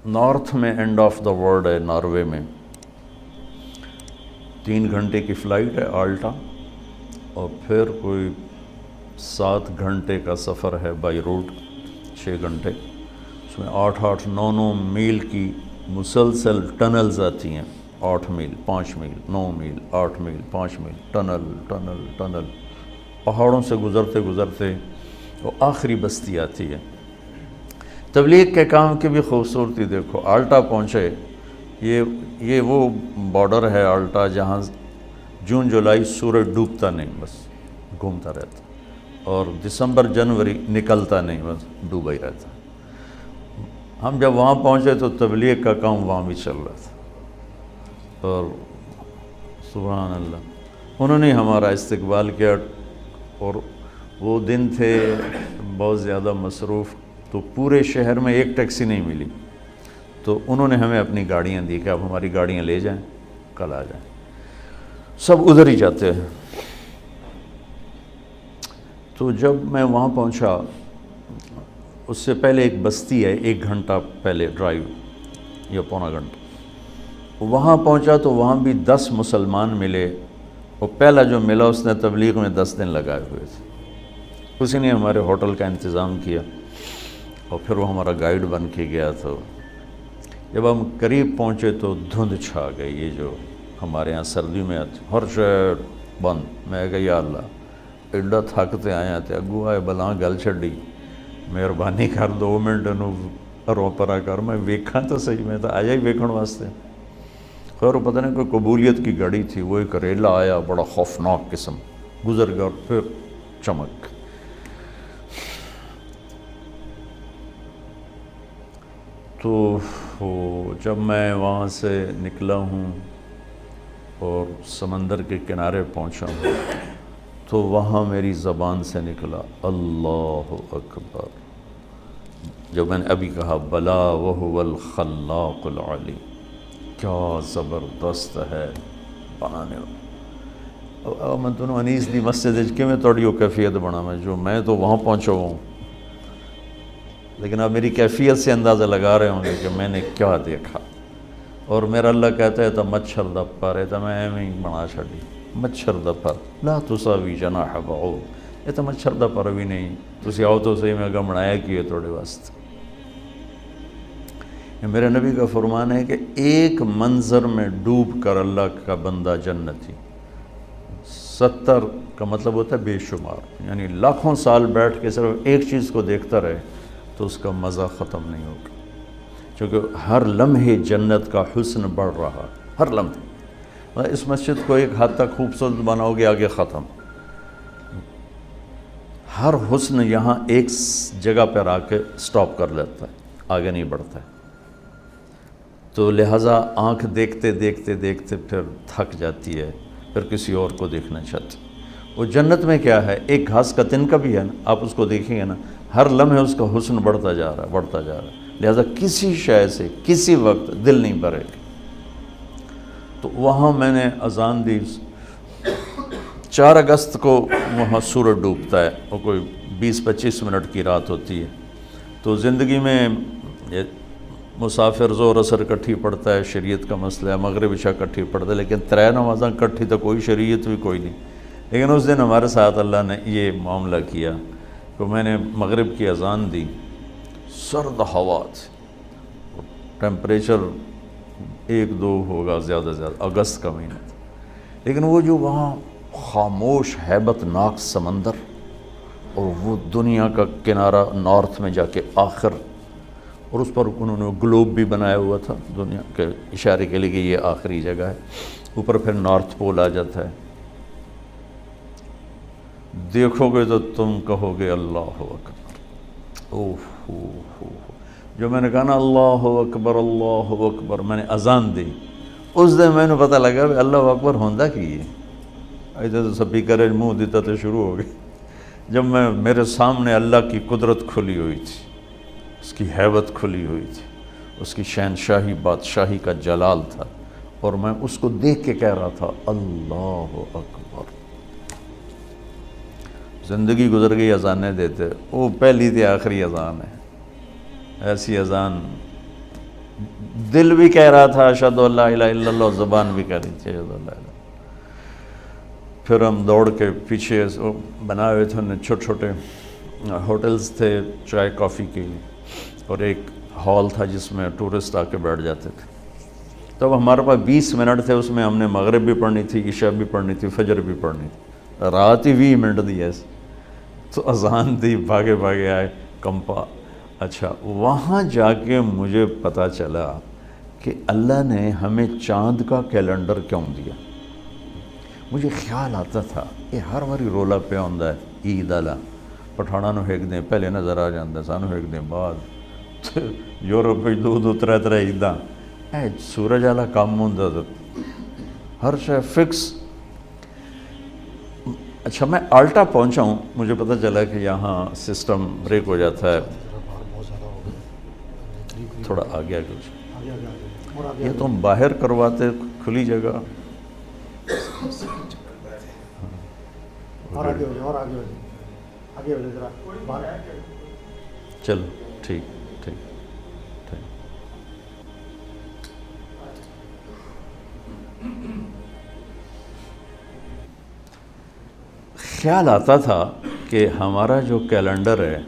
North میں and of the world ہے، Norway میں 3 گھنٹے کی فلائٹ ہے آلٹا، اور پھر کوئی 7 گھنٹے کا سفر ہے بائی روڈ، 6 گھنٹے، اس میں 8-8 9 میل کی مسلسل ٹنلز آتی ہیں، 8 میل 5 میل 9 میل 8 میل 5 میل، ٹنل ٹنل ٹنل، پہاڑوں سے گزرتے گزرتے وہ آخری بستی آتی ہے۔ تبلیغ کے کام کی بھی خوبصورتی دیکھو، آلٹا پہنچے، یہ وہ بارڈر ہے آلٹا جہاں جون جولائی سورج ڈوبتا نہیں، بس گھومتا رہتا، اور دسمبر جنوری نکلتا نہیں، بس ڈوبا ہی رہتا۔ ہم جب وہاں پہنچے تو تبلیغ کا کام وہاں بھی چل رہا تھا، اور سبحان اللہ انہوں نے ہمارا استقبال کیا، اور وہ دن تھے بہت زیادہ مصروف، تو پورے شہر میں ایک ٹیکسی نہیں ملی، تو انہوں نے ہمیں اپنی گاڑیاں دی کہ آپ ہماری گاڑیاں لے جائیں، کل آ جائیں، سب ادھر ہی جاتے ہیں۔ تو جب میں وہاں پہنچا، اس سے پہلے ایک بستی ہے 1 گھنٹہ پہلے ڈرائیو یا پونا گھنٹہ، وہاں پہنچا تو وہاں بھی 10 مسلمان ملے، وہ پہلا جو ملا اس نے تبلیغ میں 10 دن لگائے ہوئے تھے، اسی نے ہمارے ہوٹل کا انتظام کیا، اور پھر وہ ہمارا گائیڈ بن کے گیا۔ تو جب ہم قریب پہنچے تو دھند چھا گئی، یہ جو ہمارے ہاں سردی میں آتی، ہر شہر بند۔ میں کہا یا اللہ ایڈا تھکتے آیا تے اگو آئے بلاں گل چھڑی، مہربانی کر 2 منٹ نو رو پرا کر، میں ویکھاں تو صحیح، میں تو آیا ہی ویکھن واسطے۔ خیر پتہ نہیں کوئی قبولیت کی گاڑی تھی، وہ ایک ریلا آیا بڑا خوفناک قسم، گزر گیا اور پھر چمک۔ تو جب میں وہاں سے نکلا ہوں اور سمندر کے کنارے پہنچا ہوں، تو وہاں میری زبان سے نکلا اللہ اکبر، جو میں نے ابھی کہا بلا وہو الخلاق العلیم، کیا زبردست ہے بنانے والا۔ میں تنوں انیس دی مسجد کہ میں توڑی وہ کیفیت بنا، میں تو وہاں پہنچا ہوں، لیکن آپ میری کیفیت سے اندازہ لگا رہے ہوں گے کہ میں نے کیا دیکھا۔ اور میرا اللہ کہتا ہے تو مچھر دا پر ہے، تو میں ایویں بنا چھڑی، مچھر دا پر لا تساوی جناح بعوض، یہ تو مچھر دا پر بھی نہیں، تسی آؤ تو صحیح میں اگا بنایا کی ہے توڑے واسطے۔ میرے نبی کا فرمان ہے کہ ایک منظر میں ڈوب کر اللہ کا بندہ جنتی، 70 کا مطلب ہوتا ہے بے شمار، یعنی لاکھوں سال بیٹھ کے صرف ایک چیز کو دیکھتا رہے تو اس کا مزہ ختم نہیں ہوگا، چونکہ ہر لمحے جنت کا حسن بڑھ رہا، ہر لمحے۔ اس مسجد کو ایک حد تک خوبصورت بناؤ گے، آگے ختم، ہر حسن یہاں ایک جگہ پر آ کے سٹاپ کر لیتا ہے، آگے نہیں بڑھتا ہے۔ تو لہٰذا آنکھ دیکھتے دیکھتے دیکھتے پھر تھک جاتی ہے، پھر کسی اور کو دیکھنا چاہتی۔ وہ جنت میں کیا ہے، ایک گھاس کا تنکا بھی ہے نا، آپ اس کو دیکھیں گے نا، ہر لمحے اس کا حسن بڑھتا جا رہا ہے، بڑھتا جا رہا ہے، لہٰذا کسی شے سے کسی وقت دل نہیں بھرے گا۔ تو وہاں میں نے اذان دی، 4 اگست کو وہاں سورج ڈوبتا ہے، وہ کوئی 20-25 منٹ کی رات ہوتی ہے۔ تو زندگی میں مسافر زور اثر کٹھی پڑتا ہے، شریعت کا مسئلہ ہے، مغرب عشاء کٹھی پڑتا ہے، لیکن 3 نمازاں کٹھی تو کوئی شریعت بھی کوئی نہیں۔ لیکن اس دن ہمارے ساتھ اللہ نے یہ معاملہ کیا کہ میں نے مغرب کی اذان دی، سرد ہوا تھی، ٹیمپریچر 1-2 ہوگا زیادہ سے زیادہ، اگست کا مہینہ تھا، لیکن وہ جو وہاں خاموش ہیبت ناک سمندر، اور وہ دنیا کا کنارہ نارتھ میں جا کے آخر، اور اس پر انہوں نے گلوب بھی بنایا ہوا تھا دنیا کے اشارے کے لیے کہ یہ آخری جگہ ہے، اوپر پھر نارتھ پول آ جاتا ہے۔ دیکھو گے تو تم کہو گے اللہ اکبر، اوہ جو میں نے کہا نا اللہ اکبر اللہ اکبر، میں نے اذان دی، اس دن میں نے پتہ لگا کہ اللہ اکبر ہوندہ کی ہے، ایسے تو سبھی کرے منہ دیتا تو شروع ہو گئی۔ جب میرے سامنے اللہ کی قدرت کھلی ہوئی تھی، اس کی ہیبت کھلی ہوئی تھی، اس کی شہنشاہی بادشاہی کا جلال تھا، اور میں اس کو دیکھ کے کہہ رہا تھا اللہ اکبر۔ زندگی گزر گئی اذانیں دیتے، وہ پہلی تھی آخری اذان ہے، ایسی اذان دل بھی کہہ رہا تھا اشہد ان لا الہ الا اللہ، زبان بھی کہہ رہی تھی اشہد ان لا الہ۔ پھر ہم دوڑ کے پیچھے بنائے ہوئے تھے انہیں چھوٹے چھوٹے ہوٹلز تھے چائے کافی کے لیے، اور ایک ہال تھا جس میں ٹورسٹ آ کے بیٹھ جاتے تھے۔ تب ہمارے پاس 20 منٹ تھے، اس میں ہم نے مغرب بھی پڑھنی تھی، عشاء بھی پڑھنی تھی، فجر بھی پڑھنی تھی، رات ہی 20 منٹ دی ایسے، تو اذان دی، بھاگے بھاگے آئے کمپا۔ اچھا، وہاں جا کے مجھے پتہ چلا کہ اللہ نے ہمیں چاند کا کیلنڈر کیوں دیا۔ مجھے خیال آتا تھا یہ ہر واری رولا پہ آندا ہے عید والا، پٹھانا نو ایک دن پہلے نظر آ جاتا، سانو ایک دن بعد، یورپ میں 2 3 عیداں، سورج والا کام ہوندا تو ہر شے فکس۔ اچھا، میں آلٹا پہنچا ہوں، مجھے پتہ چلا کہ یہاں سسٹم بریک ہو جاتا ہے، تھوڑا آگے کچھ یہ تو ہم باہر کرواتے کھلی جگہ، چلو ٹھیک ٹھیک ٹھیک۔ خیال آتا تھا کہ ہمارا جو کیلنڈر ہے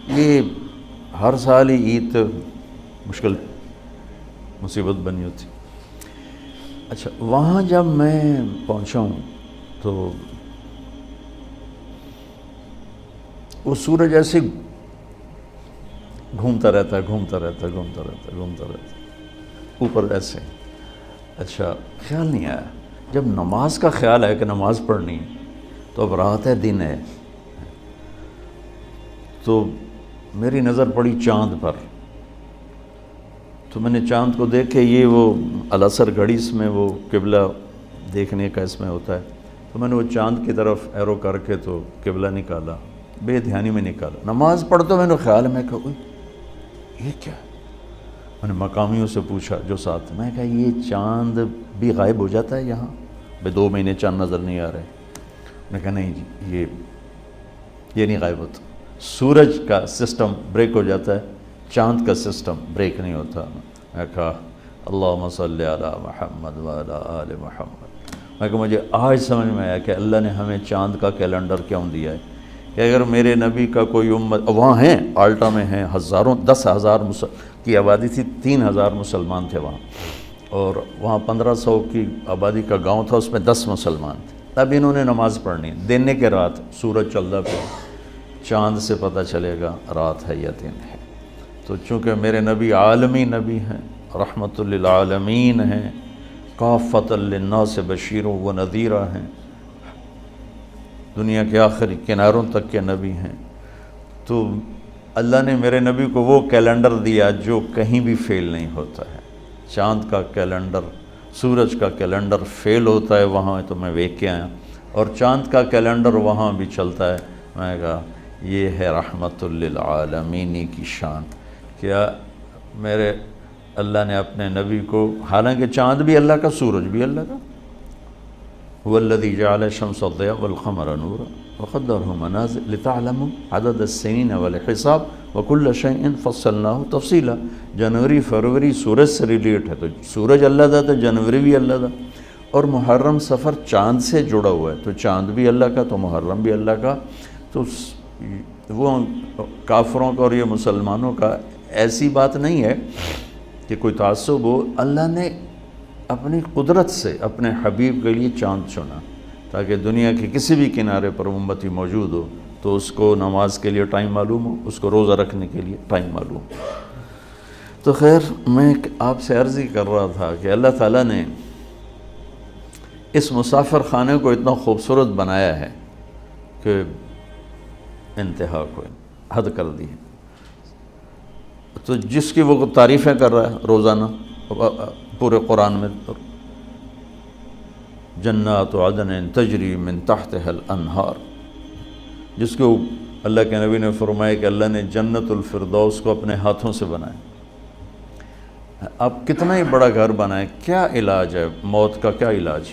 یہ ہر سال ہی عید مشکل مصیبت بنی ہوتی۔ اچھا، وہاں جب میں پہنچا ہوں تو وہ سورج ایسے گھومتا رہتا ہے، گھومتا رہتا ہے، گھومتا رہتا ہے، گھومتا رہتا ہے اوپر ایسے۔ اچھا، خیال نہیں آیا، جب نماز کا خیال ہے کہ نماز پڑھنی تو اب رات ہے دن ہے، تو میری نظر پڑی چاند پر، تو میں نے چاند کو دیکھ کے، یہ وہ العصر گھڑی اس میں وہ قبلہ دیکھنے کا اس میں ہوتا ہے، تو میں نے وہ چاند کی طرف ایرو کر کے تو قبلہ نکالا، بے دھیانی میں نکالا۔ نماز پڑھتے میں نے خیال میں کہا یہ کیا ہے؟ میں نے مقامیوں سے پوچھا جو ساتھ، میں کہا یہ چاند بھی غائب ہو جاتا ہے یہاں، بھئی 2 مہینے چاند نظر نہیں آ رہے؟ میں کہا نہیں جی، یہ نہیں غائب ہوتا، سورج کا سسٹم بریک ہو جاتا ہے، چاند کا سسٹم بریک نہیں ہوتا۔ میں کہا اللہم صلی علی محمد وعلی آل محمد۔ میں کہا مجھے آج سمجھ میں آیا کہ اللہ نے ہمیں چاند کا کیلنڈر کیوں دیا ہے، کہ اگر میرے نبی کا کوئی امت، وہاں ہیں آلٹا میں ہیں ہزاروں، 10,000 کی آبادی تھی، 3,000 مسلمان تھے وہاں، اور وہاں 1500 کی آبادی کا گاؤں تھا، اس میں 10 مسلمان تھے۔ اب انہوں نے نماز پڑھنی، دن کے رات سورج چلتا پہ، چاند سے پتہ چلے گا رات ہے یا دن ہے۔ تو چونکہ میرے نبی عالمی نبی ہیں، رحمت للعالمین ہیں، کافۃ للناس بشیر و نذیرہ ہیں، دنیا کے آخری کناروں تک کے نبی ہیں، تو اللہ نے میرے نبی کو وہ کیلنڈر دیا جو کہیں بھی فیل نہیں ہوتا ہے۔ چاند کا کیلنڈر، سورج کا کیلنڈر فیل ہوتا ہے وہاں، تو میں ویکھ کے آیا، اور چاند کا کیلنڈر وہاں بھی چلتا ہے۔ میں کہا یہ ہے رحمت للعالمین کی شان، کیا میرے اللہ نے اپنے نبی کو، حالانکہ چاند بھی اللہ کا، سورج بھی اللہ کا، هو الذي جعل الشمس ضياء والقمر نورا وقدره منازل لتعلموا عدد السنين والحساب وكل شيء فصلناه تفصيلا۔ جنوری فروری سورج سے ریلیٹ ہے، تو سورج اللہ دا، تو جنوری بھی اللہ دا، اور محرم سفر چاند سے جڑا ہوا ہے، تو چاند بھی اللہ کا، تو محرم بھی اللہ کا۔ تو وہ کافروں کا اور یہ مسلمانوں کا ایسی بات نہیں ہے کہ کوئی تعصب ہو، اللہ نے اپنی قدرت سے اپنے حبیب کے لیے چاند چنا، تاکہ دنیا کے کسی بھی کنارے پر امتی موجود ہو تو اس کو نماز کے لیے ٹائم معلوم ہو، اس کو روزہ رکھنے کے لیے ٹائم معلوم ہو۔ تو خیر، میں آپ سے عرض ہی کر رہا تھا کہ اللہ تعالیٰ نے اس مسافر خانے کو اتنا خوبصورت بنایا ہے کہ انتہا کو حد کر دی ہے۔ تو جس کی وہ تعریفیں کر رہا ہے روزانہ پورے قرآن میں، جنات عدن تجری من تحتها الانہار، جس کو اللہ کے نبی نے فرمایا کہ اللہ نے جنت الفردوس کو اپنے ہاتھوں سے بنایا۔ اب کتنا ہی بڑا گھر بنائے، کیا علاج ہے موت کا؟ کیا علاج؟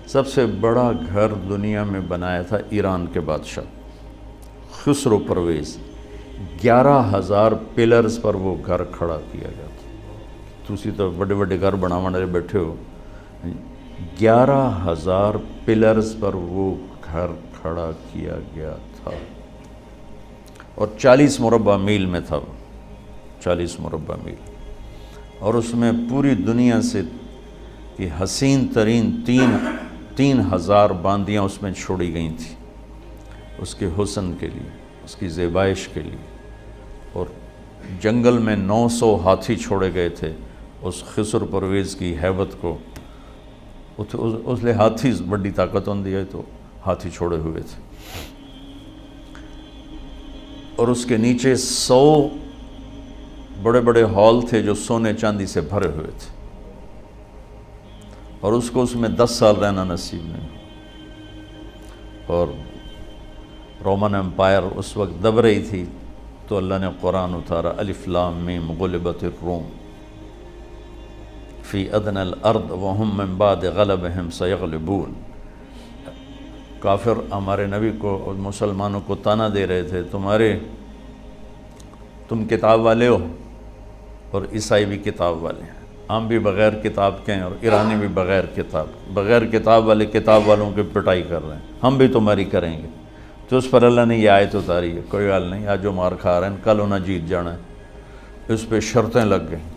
سب سے بڑا گھر دنیا میں بنایا تھا ایران کے بادشاہ خسرو پرویز، 11,000 پلرز پر وہ گھر کھڑا کیا گیا تھا. تسی تو بڑے بڑے گھر بنانے والے بیٹھے ہو. 11,000 پلرز پر وہ گھر کھڑا کیا گیا تھا اور 40 مربع میل میں تھا. 40 مربع میل. اور اس میں پوری دنیا سے کہ حسین ترین 3,000 باندیاں اس میں چھوڑی گئی تھیں اس کے حسن کے لیے, اس کی زیبائش کے لیے. اور جنگل میں 900 ہاتھی چھوڑے گئے تھے اس خسر پرویز کی ہیبت کو. اس لئے ہاتھی بڑی طاقت ہوندی ہے تو ہاتھی چھوڑے ہوئے تھے. اور اس کے نیچے 100 بڑے بڑے ہال تھے جو سونے چاندی سے بھرے ہوئے تھے. اور اس کو اس میں 10 سال رہنا نصیب نہیں. اور رومن امپائر اس وقت دب رہی تھی تو اللہ نے قرآن اتارا, الف لام میم غلبت الروم فی ادنی الارض وہم من بعد غلبہم سیغلبون. کافر ہمارے نبی کو اور مسلمانوں کو تانا دے رہے تھے, تم کتاب والے ہو اور عیسائی بھی کتاب والے ہیں, ہم بھی بغیر کتاب کے ہیں اور ایرانی بھی بغیر کتاب والے کتاب والوں کی پٹائی کر رہے ہیں, ہم بھی تمہاری کریں گے. تو اس پر اللہ نے یہ آیت اتاری ہے, کوئی حال نہیں, آج جو مار کھا رہے ہیں کل انہیں جیت جانا ہے. اس پہ شرطیں لگ گئیں.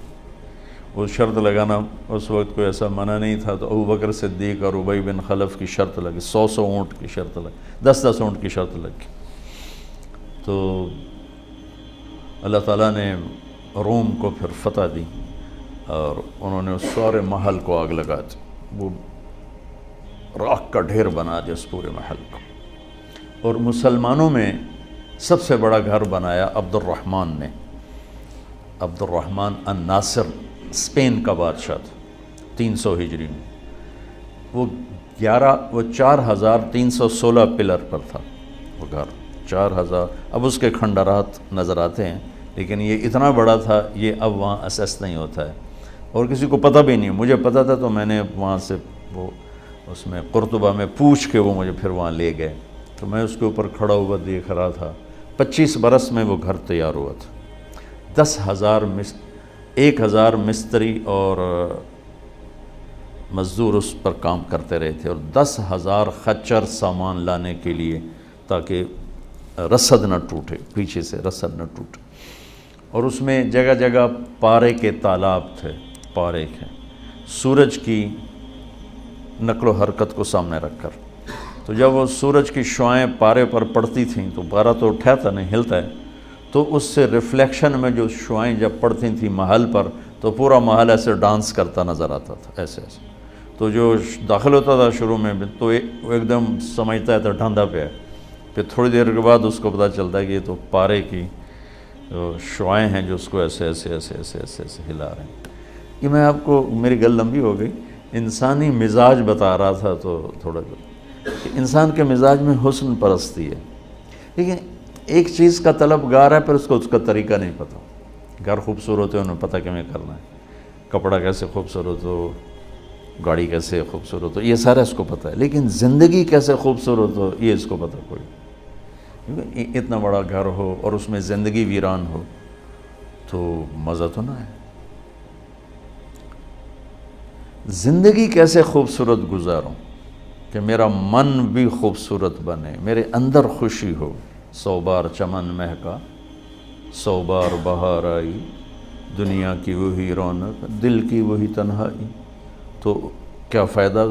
وہ شرط لگانا اس وقت کوئی ایسا منع نہیں تھا, تو ابوبکر صدیق اور ابی بن خلف کی شرط لگی, 100 اونٹ کی شرط لگی, 10 اونٹ کی شرط لگی. تو اللہ تعالیٰ نے روم کو پھر فتح دی اور انہوں نے اس سارے محل کو آگ لگا دی, وہ راکھ کا ڈھیر بنا دیا اس پورے محل کو. اور مسلمانوں میں سب سے بڑا گھر بنایا عبد الرحمن نے. عبد الرحمن الناصر اسپین کا بادشاہ تھا 300 ہجری میں. وہ 4,316 پلر پر تھا وہ گھر, 4,000. اب اس کے کھنڈرات نظر آتے ہیں لیکن یہ اتنا بڑا تھا, یہ اب وہاں اسیس نہیں ہوتا ہے اور کسی کو پتہ بھی نہیں. مجھے پتہ تھا تو میں نے وہاں سے وہ اس میں قرطبہ میں پوچھ کے وہ مجھے پھر وہاں لے گئے, تو میں اس کے اوپر کھڑا ہوا دیکھ رہا تھا. 25 برس میں وہ گھر تیار ہوا تھا. 1,000 مستری اور مزدور اس پر کام کرتے رہے تھے, اور 10,000 خچر سامان لانے کے لیے تاکہ رسد نہ ٹوٹے, پیچھے سے رسد نہ ٹوٹے. اور اس میں جگہ جگہ پارے کے تالاب تھے, پارے کے, سورج کی نقل و حرکت کو سامنے رکھ کر. تو جب وہ سورج کی شعائیں پارے پر پڑتی تھیں تو پارا تو اٹھاتا نہیں, ہلتا ہے, تو اس سے ریفلیکشن میں جو شعائیں جب پڑتی تھیں محل پر تو پورا محل ایسے ڈانس کرتا نظر آتا تھا, ایسے ایسے. تو جو داخل ہوتا تھا شروع میں تو وہ ایک دم سمجھتا ہے تو ڈھانڈا پہ ہے, پھر تھوڑی دیر کے بعد اس کو پتہ چلتا ہے کہ یہ تو پارے کی شعائیں ہیں جو اس کو ایسے ایسے ایسے ایسے ایسے ایسے ہلا رہے ہیں. یہ میں آپ کو, میری گل لمبی ہو گئی, انسانی مزاج بتا رہا تھا. تو تھوڑا انسان کے مزاج میں حسن پرستی ہے, لیکن ایک چیز کا طلبگار ہے, پھر اس کو اس کا طریقہ نہیں پتہ. گھر خوبصورت ہے, انہیں پتہ کیوں کرنا ہے, کپڑا کیسے خوبصورت ہو, گاڑی کیسے خوبصورت ہو, یہ سارا اس کو پتہ ہے, لیکن زندگی کیسے خوبصورت ہو یہ اس کو پتہ کوئی. اتنا بڑا گھر ہو اور اس میں زندگی ویران ہو تو مزہ تو نہ ہے. زندگی کیسے خوبصورت گزاروں کہ میرا من بھی خوبصورت بنے, میرے اندر خوشی ہو. 100 بار چمن مہکا, 100 بار بہار آئی, دنیا کی وہی رونق, دل کی وہی تنہائی. تو کیا فائدہ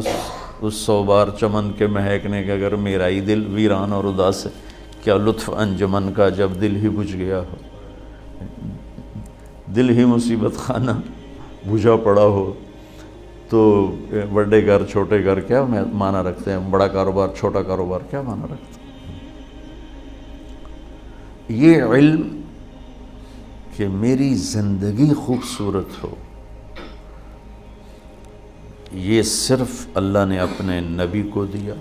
اس 100 بار چمن کے مہکنے کے اگر میرا ہی دل ویران اور اداس ہے؟ کیا لطف انجمن کا جب دل ہی بجھ گیا ہو, دل ہی مصیبت خانہ بجھا پڑا ہو. تو بڑے گھر چھوٹے گھر کیا معنی رکھتے ہیں, بڑا کاروبار چھوٹا کاروبار کیا معنی رکھتے ہیں. یہ علم کہ میری زندگی خوبصورت ہو, یہ صرف اللہ نے اپنے نبی کو دیا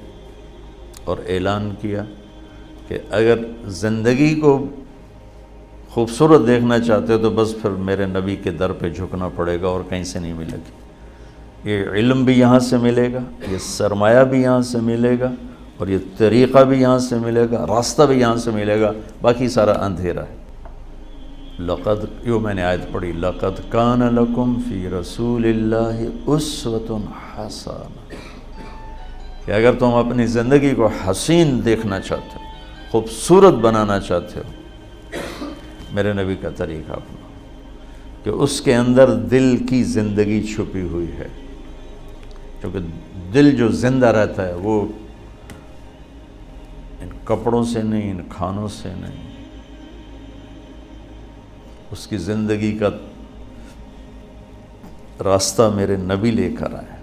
اور اعلان کیا کہ اگر زندگی کو خوبصورت دیکھنا چاہتے ہو تو بس پھر میرے نبی کے در پہ جھکنا پڑے گا اور کہیں سے نہیں ملے گی. یہ علم بھی یہاں سے ملے گا, یہ سرمایہ بھی یہاں سے ملے گا, اور یہ طریقہ بھی یہاں سے ملے گا, راستہ بھی یہاں سے ملے گا, باقی سارا اندھیرا ہے. میں نے آیت پڑھی، لقد کان لکم فی رسول اللہ اسوۃ حسنہ، کہ اگر تم اپنی زندگی کو حسین دیکھنا چاہتے ہو، خوبصورت بنانا چاہتے ہو، میرے نبی کا طریقہ اپنا، کہ اس کے اندر دل کی زندگی چھپی ہوئی ہے، کیونکہ دل جو زندہ رہتا ہے وہ ان کپڑوں سے نہیں، ان کھانوں سے نہیں، اس کی زندگی کا راستہ میرے نبی لے کر آئے۔